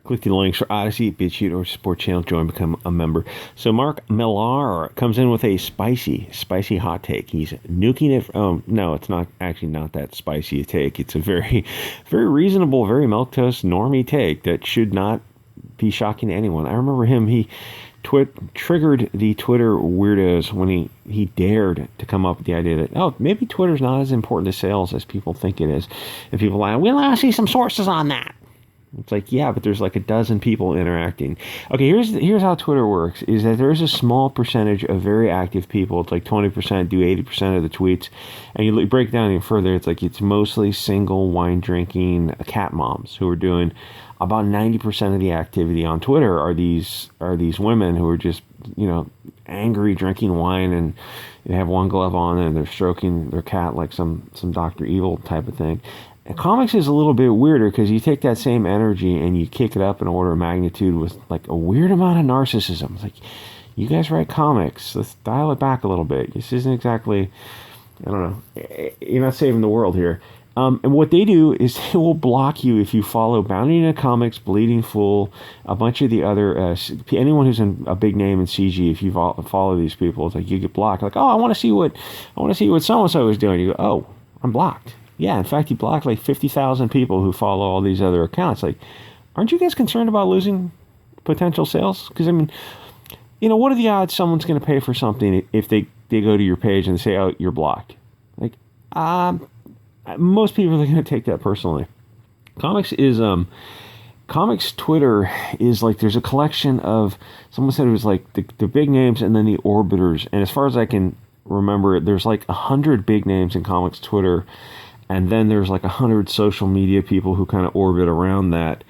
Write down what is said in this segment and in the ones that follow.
Click the links for Odysee, Bit Chute, or support channel. Join, become a member. So Mark Millar comes in with a spicy hot take. He's nuking it. No, it's not actually not that spicy a take. It's a very, very reasonable, very milquetoast, normie take that should not be shocking to anyone. I remember him. He triggered the Twitter weirdos when he dared to come up with the idea that, maybe Twitter's not as important to sales as people think it is. And people are like, we'll now see some sources on that. It's like, yeah, but there's like a dozen people interacting. Okay, here's how Twitter works, is that there's a small percentage of very active people. It's like 20% do 80% of the tweets. And you break it down even further, it's like it's mostly single wine drinking cat moms who are doing about 90% of the activity on Twitter are these women who are just, angry, drinking wine, and they have one glove on and they're stroking their cat like some Dr. Evil type of thing. And comics is a little bit weirder because you take that same energy and you kick it up an order of magnitude with like a weird amount of narcissism. It's like, you guys write comics, let's dial it back a little bit. This isn't exactly, I don't know, you're not saving the world here. And what they do is they will block you if you follow Bounding into Comics, Bleeding Fool, a bunch of the other, anyone who's in a big name in CG. If you follow these people, it's like you get blocked. Like, I want to see what so-and-so is doing. You go, oh, I'm blocked. Yeah, in fact, he blocked like 50,000 people who follow all these other accounts. Like, aren't you guys concerned about losing potential sales? Because, I mean, what are the odds someone's going to pay for something if they go to your page and say, oh, you're blocked? Like, most people are going to take that personally. Comics Twitter is like, there's a collection of, someone said it was like the big names and then the orbiters. And as far as I can remember, there's like 100 big names in comics Twitter. And then there's like 100 social media people who kind of orbit around that.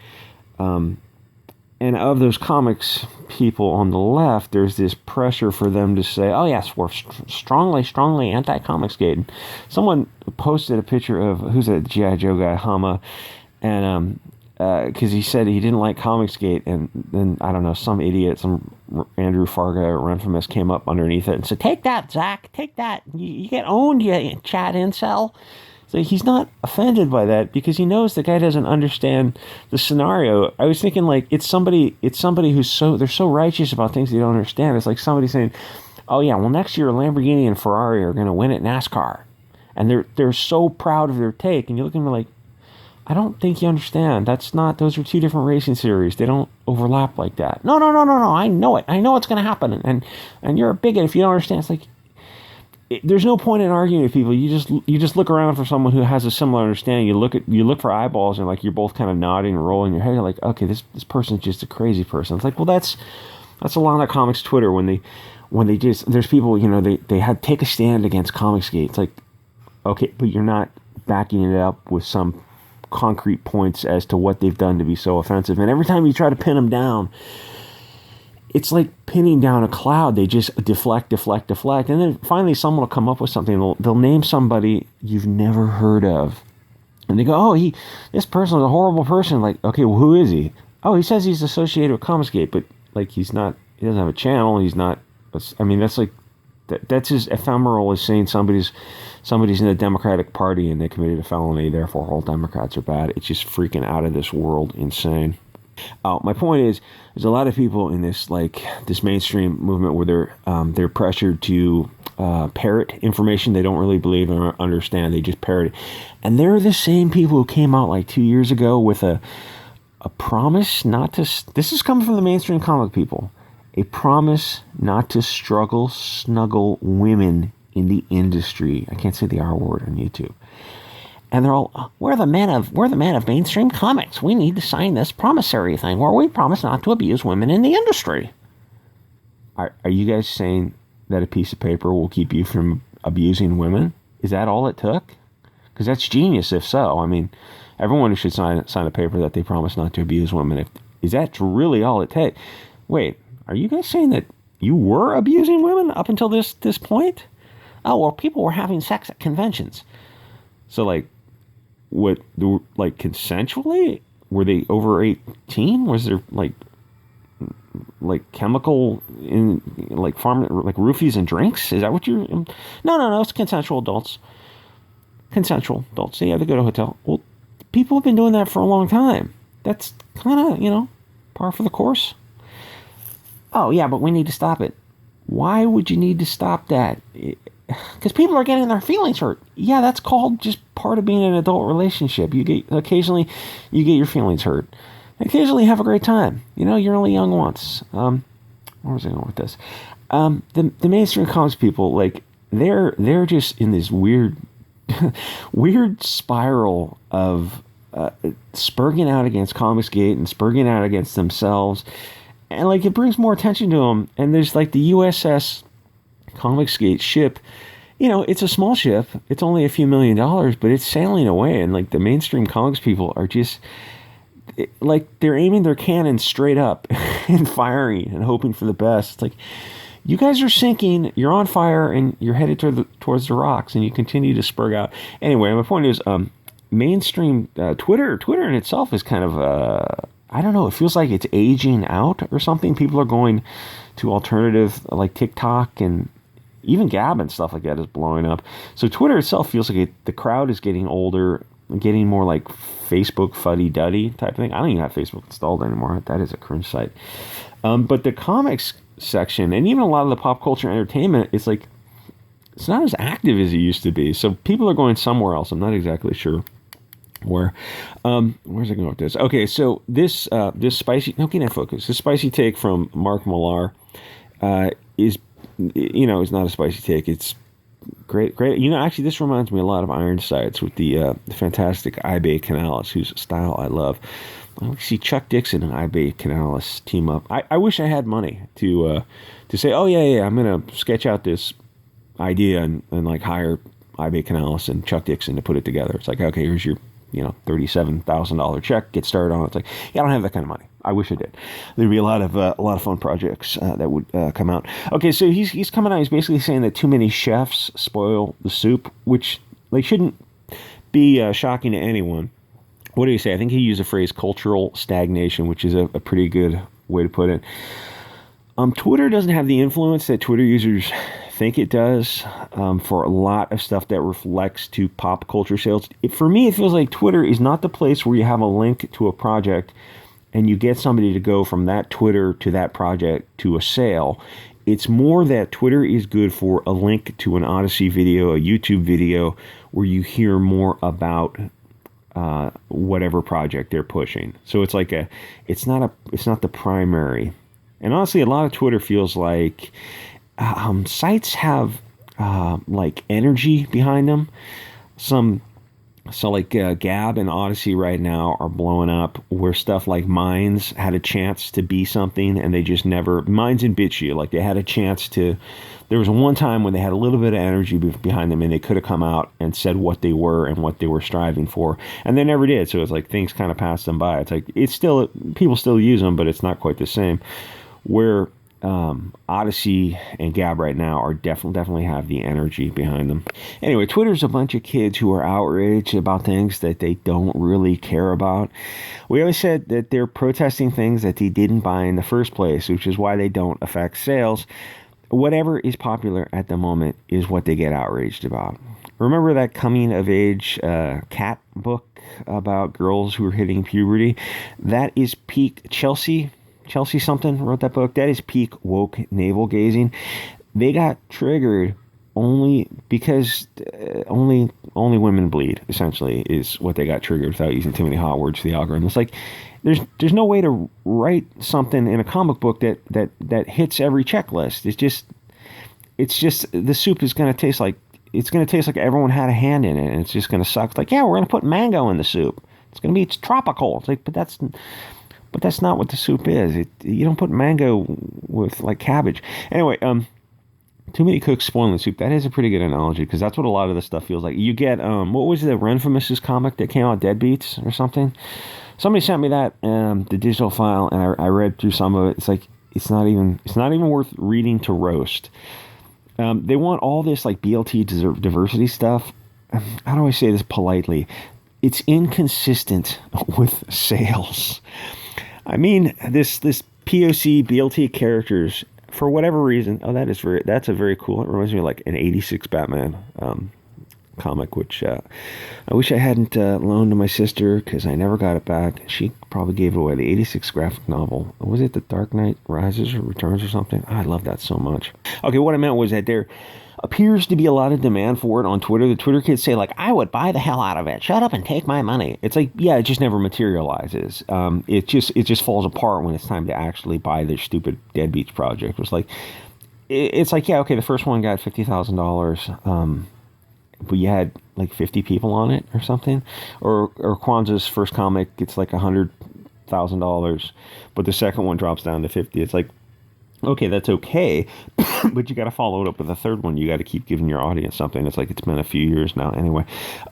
And of those comics people on the left, there's this pressure for them to say, oh yes, we're strongly anti-Comicsgate. And someone posted a picture of, who's that G.I. Joe guy, Hama, and because he said he didn't like Comicsgate, and then, I don't know, some idiot, some Andrew Fargo or Infamous came up underneath it and said, take that, Zach, take that. You get owned, you Chad incel. So he's not offended by that because he knows the guy doesn't understand the scenario. I was thinking, like, it's somebody who's they're so righteous about things they don't understand. It's like somebody saying, oh yeah, well, next year Lamborghini and Ferrari are going to win at NASCAR. And they're so proud of their take. And you look at them like, I don't think you understand. Those are two different racing series. They don't overlap like that. No. I know it. I know what's going to happen. And you're a bigot if you don't understand. It's like, there's no point in arguing with people. You just look around for someone who has a similar understanding. You look for eyeballs, and like you're both kind of nodding and rolling your head. You're like, okay, this person's just a crazy person. It's like, well, that's a lot of comics Twitter when they just, there's people, they had take a stand against Comicsgate. It's like, okay, but you're not backing it up with some concrete points as to what they've done to be so offensive. And every time you try to pin them down, it's like pinning down a cloud. They just deflect. And then finally someone will come up with something. They'll name somebody you've never heard of. And they go, oh, this person is a horrible person. Like, okay, well, who is he? Oh, he says he's associated with Comicsgate, but like he doesn't have a channel. He's not, I mean, that's like, that's as ephemeral as saying somebody's in the Democratic Party and they committed a felony, therefore all Democrats are bad. It's just freaking out of this world insane. My point is, there's a lot of people in this mainstream movement where they're pressured to parrot information they don't really believe or understand. They just parrot it, and they're the same people who came out like 2 years ago with a promise not to. This is coming from the mainstream comic people. A promise not to snuggle women in the industry. I can't say the R word on YouTube. And they're all, we're the men of mainstream comics. We need to sign this promissory thing where we promise not to abuse women in the industry. Are you guys saying that a piece of paper will keep you from abusing women? Is that all it took? Because that's genius if so. I mean, everyone should sign a paper that they promise not to abuse women. Is that really all it takes? Wait, are you guys saying that you were abusing women up until this point? Oh, well, people were having sex at conventions. So, like, consensually? Were they over 18? Was there, like chemical in, like, farm, like, roofies and drinks? Is that what you're... No, it's consensual adults. Consensual adults. Yeah, they go to a hotel. Well, people have been doing that for a long time. That's kind of, par for the course? Oh, yeah, but we need to stop it. Why would you need to stop that? Because people are getting their feelings hurt. Yeah, that's called just part of being in an adult relationship. Occasionally you get your feelings hurt. Occasionally you have a great time. You know, you're only young once. Where was I going with this? The mainstream comics people, like, they're just in this weird spiral of spurging out against Comicsgate and spurging out against themselves. And, like, it brings more attention to them. And there's, like, the USS Comicsgate ship. You know, it's a small ship. It's only a few $1 million, but it's sailing away. And, like, the mainstream comics people are just, like, they're aiming their cannon straight up and firing and hoping for the best. It's like, you guys are sinking, you're on fire, and you're headed towards the rocks, and you continue to spurg out. Anyway, my point is, mainstream Twitter in itself is kind of... I don't know, it feels like it's aging out or something. People are going to alternative, like TikTok, and even Gab and stuff like that is blowing up. So Twitter itself feels like the crowd is getting older, getting more like Facebook fuddy-duddy type of thing. I don't even have Facebook installed anymore. That is a cringe site. But the comics section, and even a lot of the pop culture entertainment, it's like, it's not as active as it used to be. So people are going somewhere else. I'm not exactly sure where's it going with this? Okay, so this spicy, no, can't focus. This spicy take from Mark Millar is not a spicy take. It's great. You know, actually, this reminds me a lot of Ironsides with the fantastic Ibe Canales, whose style I love. I see Chuck Dixon and Ibe Canales team up. I wish I had money to say, oh yeah, I'm gonna sketch out this idea and like hire Ibe Canales and Chuck Dixon to put it together. It's like, okay, here's your $37,000 check, get started on it. It's like, yeah, I don't have that kind of money. I wish I did. There'd be a lot of fun projects that would come out. Okay, so he's coming out. He's basically saying that too many chefs spoil the soup, which like shouldn't be shocking to anyone. What do you say? I think he used the phrase cultural stagnation, which is a pretty good way to put it. Twitter doesn't have the influence that Twitter users think it does for a lot of stuff that reflects to pop culture sales. For me, it feels like Twitter is not the place where you have a link to a project and you get somebody to go from that Twitter to that project to a sale. It's more that Twitter is good for a link to an Odysee video, a YouTube video, where you hear more about whatever project they're pushing. So it's like it's not the primary. And honestly, a lot of Twitter feels like sites have like energy behind them. So like Gab and Odysee right now are blowing up, where stuff like Minds had a chance to be something and they just never. Minds and Bit Chute, like they had a chance to. There was one time when they had a little bit of energy behind them and they could have come out and said what they were and what they were striving for, and they never did. So it's like things kind of passed them by. It's like people still use them, but it's not quite the same. Where Odysee and Gab right now are definitely have the energy behind them. Anyway, Twitter's a bunch of kids who are outraged about things that they don't really care about. We always said that they're protesting things that they didn't buy in the first place, which is why they don't affect sales. Whatever is popular at the moment is what they get outraged about. Remember that coming of age cat book about girls who are hitting puberty? That is peak Chelsea something wrote that book. That is peak woke navel gazing. They got triggered only because only women bleed, essentially, is what they got triggered, without using too many hot words to the algorithm. It's like there's no way to write something in a comic book that hits every checklist. It's just the soup is going to taste like everyone had a hand in it, and it's just going to suck. It's like, yeah, we're going to put mango in the soup. It's tropical. It's like, but that's not what the soup is. You don't put mango with like cabbage. Anyway, too many cooks spoiling the soup. That is a pretty good analogy, because that's what a lot of this stuff feels like. You get what was the Renfamous comic that came out, Deadbeats or something? Somebody sent me that the digital file, and I read through some of it. It's like it's not even worth reading to roast. They want all this like BLT diversity stuff. How do I say this politely? It's inconsistent with sales. I mean, this POC BLT characters, for whatever reason, that's a very cool. It reminds me of like an '86 Batman comic, which I wish I hadn't loaned to my sister because I never got it back. She probably gave it away. The 86 graphic novel. Was it The Dark Knight Rises or Returns or something? I love that so much. Okay, what I meant was that there appears to be a lot of demand for it on Twitter. The Twitter kids say, like, I would buy the hell out of it. Shut up and take my money. It's like, yeah, it just never materializes. It just falls apart when it's time to actually buy their stupid Deadbeats project. It's like, yeah, okay, the first one got $50,000, but you had like 50 people on it or something. Or Kwanzaa's first comic gets like $100,000, but the second one drops down to 50. It's like, okay, that's okay, but you got to follow it up with a third one. You got to keep giving your audience something. It's like it's been a few years now. Anyway,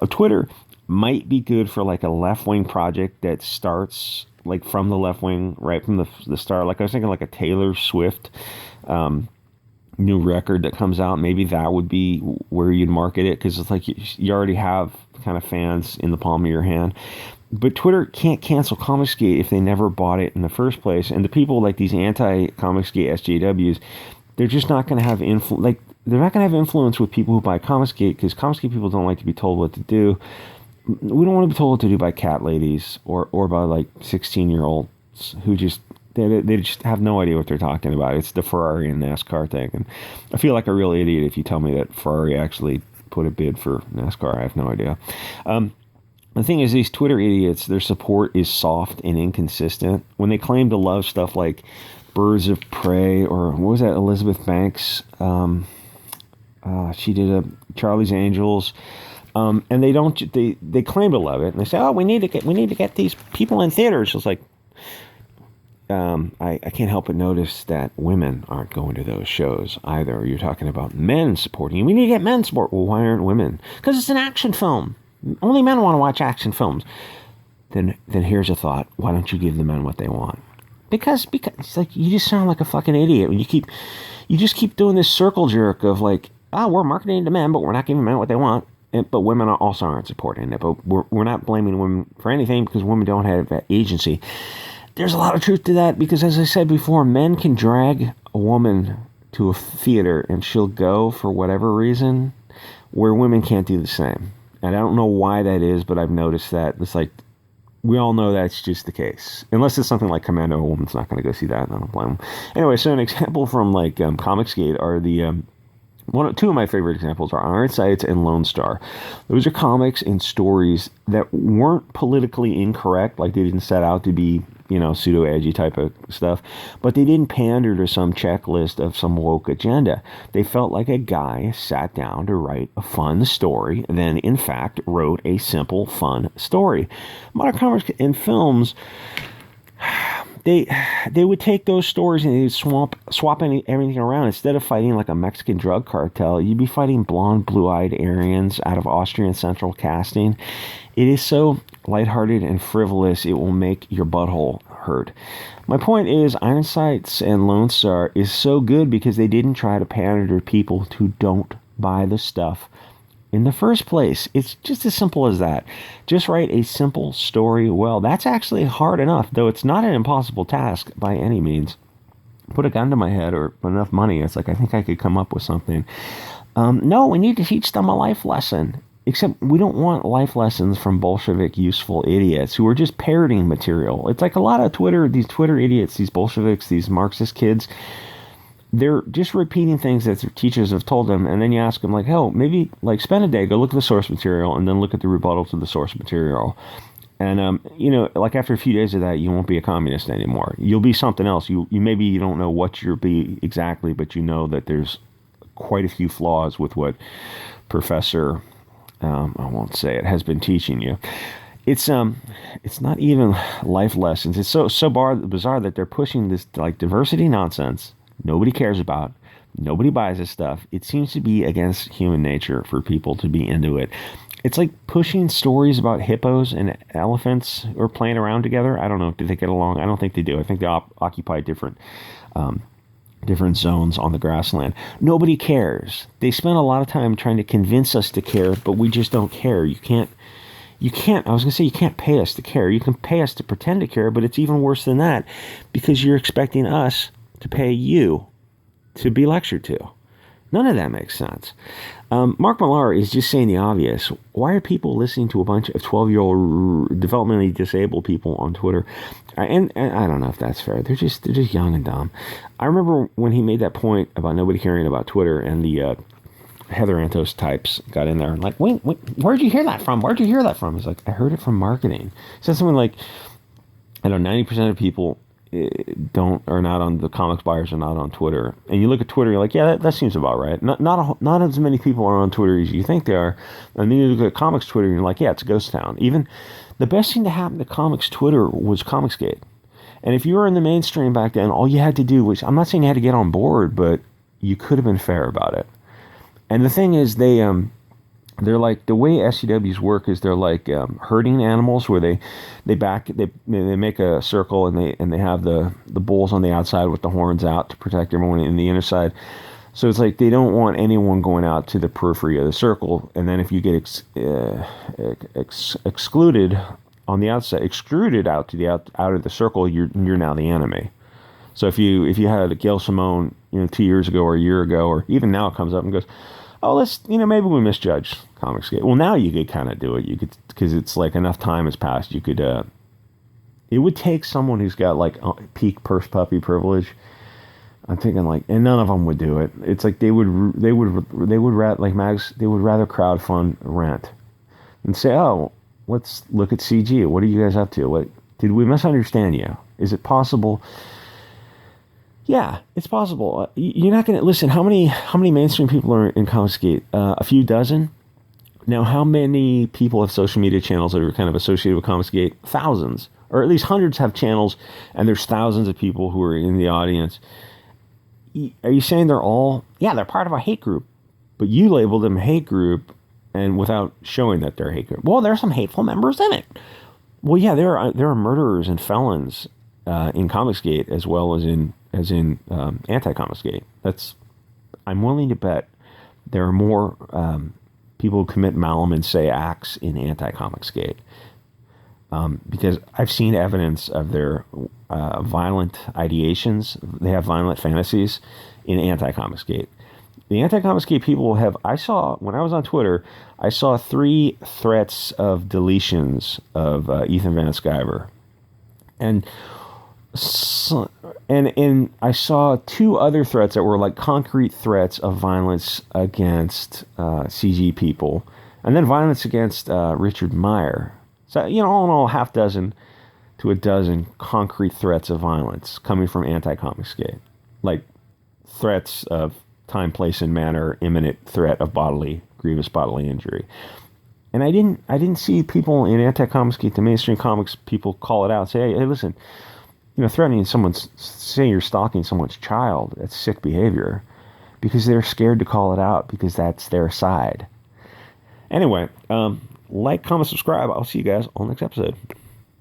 Twitter might be good for like a left-wing project that starts like from the left wing, right from the start. Like I was thinking like a Taylor Swift new record that comes out. Maybe that would be where you'd market it, because it's like you already have kind of fans in the palm of your hand. But Twitter can't cancel Comicsgate if they never bought it in the first place. And the people like these anti-Comicsgate SJWs, they're just not going to have they're not going to have influence with people who buy Comicsgate, because Comicsgate people don't like to be told what to do. We don't want to be told what to do by cat ladies or by like 16-year-olds who just they just have no idea what they're talking about. It's the Ferrari and NASCAR thing, and I feel like a real idiot if you tell me that Ferrari actually put a bid for NASCAR. I have no idea. The thing is, these Twitter idiots, their support is soft and inconsistent. When they claim to love stuff like Birds of Prey, or what was that, Elizabeth Banks? She did a Charlie's Angels, and they claim to love it, and they say, "Oh, we need to get these people in theaters." It's like, I can't help but notice that women aren't going to those shows either. You're talking about men supporting you. We need to get men support. Well, why aren't women? Because it's an action film. Only men want to watch action films. Then here's a thought. Why don't you give the men what they want? Because it's like, you just sound like a fucking idiot when you just keep doing this circle jerk of like, we're marketing to men, but we're not giving men what they want. But women also aren't supporting it. But we're not blaming women for anything, because women don't have that agency. There's a lot of truth to that, because as I said before, men can drag a woman to a theater and she'll go for whatever reason, where women can't do the same. And I don't know why that is, but I've noticed that. It's like, we all know that's just the case. Unless it's something like Commando, a woman's not going to go see that, and I don't blame them. Anyway, so an example from like Comicsgate are two of my favorite examples are Iron Sights and Lone Star. Those are comics and stories that weren't politically incorrect, like they didn't set out to be, pseudo-edgy type of stuff, but they didn't pander to some checklist of some woke agenda. They felt like a guy sat down to write a fun story, then in fact wrote a simple, fun story. Modern comics and films, they would take those stories and they'd swap everything around. Instead of fighting like a Mexican drug cartel, you'd be fighting blonde, blue-eyed Aryans out of Austrian Central Casting. It is so lighthearted and frivolous, it will make your butthole hurt. My point is, Iron Sights and Lone Star is so good because they didn't try to pander to people who don't buy the stuff in the first place. It's just as simple as that. Just write a simple story well. That's actually hard enough, though it's not an impossible task by any means. Put a gun to my head or enough money, it's like, I think I could come up with something. No, we need to teach them a life lesson. Except we don't want life lessons from Bolshevik useful idiots who are just parroting material. It's like a lot of these Twitter idiots, these Bolsheviks, these Marxist kids, they're just repeating things that their teachers have told them, and then you ask them, like, hell, maybe, like, spend a day, go look at the source material, and then look at the rebuttal to the source material. And, like, after a few days of that, you won't be a communist anymore. You'll be something else. Maybe you don't know what you'll be exactly, but you know that there's quite a few flaws with what Professor... I won't say it, has been teaching you. It's not even life lessons. It's so bizarre that they're pushing this like diversity nonsense nobody cares about. Nobody buys this stuff. It seems to be against human nature for people to be into it. It's like pushing stories about hippos and elephants or playing around together. I don't know. Do they get along? I don't think they do. I think they occupy different zones on the grassland. Nobody cares. They spend a lot of time trying to convince us to care, but we just don't care. You can't, I was going to say you can't pay us to care. You can pay us to pretend to care, but it's even worse than that because you're expecting us to pay you to be lectured to. None of that makes sense. Mark Millar is just saying the obvious. Why are people listening to a bunch of 12-year-old developmentally disabled people on Twitter? And I don't know if that's fair. They're just young and dumb. I remember when he made that point about nobody caring about Twitter, and the Heather Antos types got in there and like, wait, where'd you hear that from? Where'd you hear that from? He's like, I heard it from marketing. He said something like, I don't know, 90% of people are not on, the comics buyers are not on Twitter. And you look at Twitter, you're like, yeah, that seems about right. Not as many people are on Twitter as you think they are. And then you look at comics Twitter, and you're like, yeah, it's a ghost town. Even the best thing to happen to comics Twitter was Comicsgate. And if you were in the mainstream back then, all you had to do was, I'm not saying you had to get on board, but you could have been fair about it. And the thing is, they're like, the way SCWs work is they're like herding animals, where they make a circle, and they have the bulls on the outside with the horns out to protect everyone in the inner side. So it's like they don't want anyone going out to the periphery of the circle, and then if you get excluded on the outside, extruded out to the out of the circle, you're now the enemy. So if you had a Gail Simone, 2 years ago or a year ago, or even now, it comes up and goes, oh, maybe we misjudged Comicsgate. Well, now you could kind of do it. You could, because it's like enough time has passed. You could, it would take someone who's got like peak purse puppy privilege. I'm thinking like, and none of them would do it. It's like they would rather crowdfund Rent and say, oh, let's look at CG. What are you guys up to? What did we misunderstand you? Is it possible? Yeah, it's possible. You're not going to listen. How many mainstream people are in Comicsgate? A few dozen. Now, how many people have social media channels that are kind of associated with Comicsgate? Thousands, or at least hundreds have channels, and there's thousands of people who are in the audience. Are you saying they're all? Yeah, they're part of a hate group, but you labeled them a hate group, and without showing that they're a hate group. Well, there's some hateful members in it. Well, yeah, there are murderers and felons in Comicsgate as well as in anti-Comicsgate. I'm willing to bet there are more people who commit malum and say acts in anti-Comicsgate, because I've seen evidence of their violent ideations. They have violent fantasies in anti-Comicsgate. The anti-Comicsgate people when I was on Twitter, I saw 3 threats of deletions of Ethan Van Sciver. And I saw 2 other threats that were like concrete threats of violence against CG people, and then violence against Richard Meyer. So, all in all, half dozen to a dozen concrete threats of violence coming from anti-Comicsgate, like threats of time, place, and manner, imminent threat of grievous bodily injury. And I didn't see people in anti-Comicsgate, the mainstream comics people, call it out, say, hey, listen, threatening saying you're stalking someone's child, that's sick behavior, because they're scared to call it out because that's their side. Anyway, like, comment, subscribe. I'll see you guys on the next episode.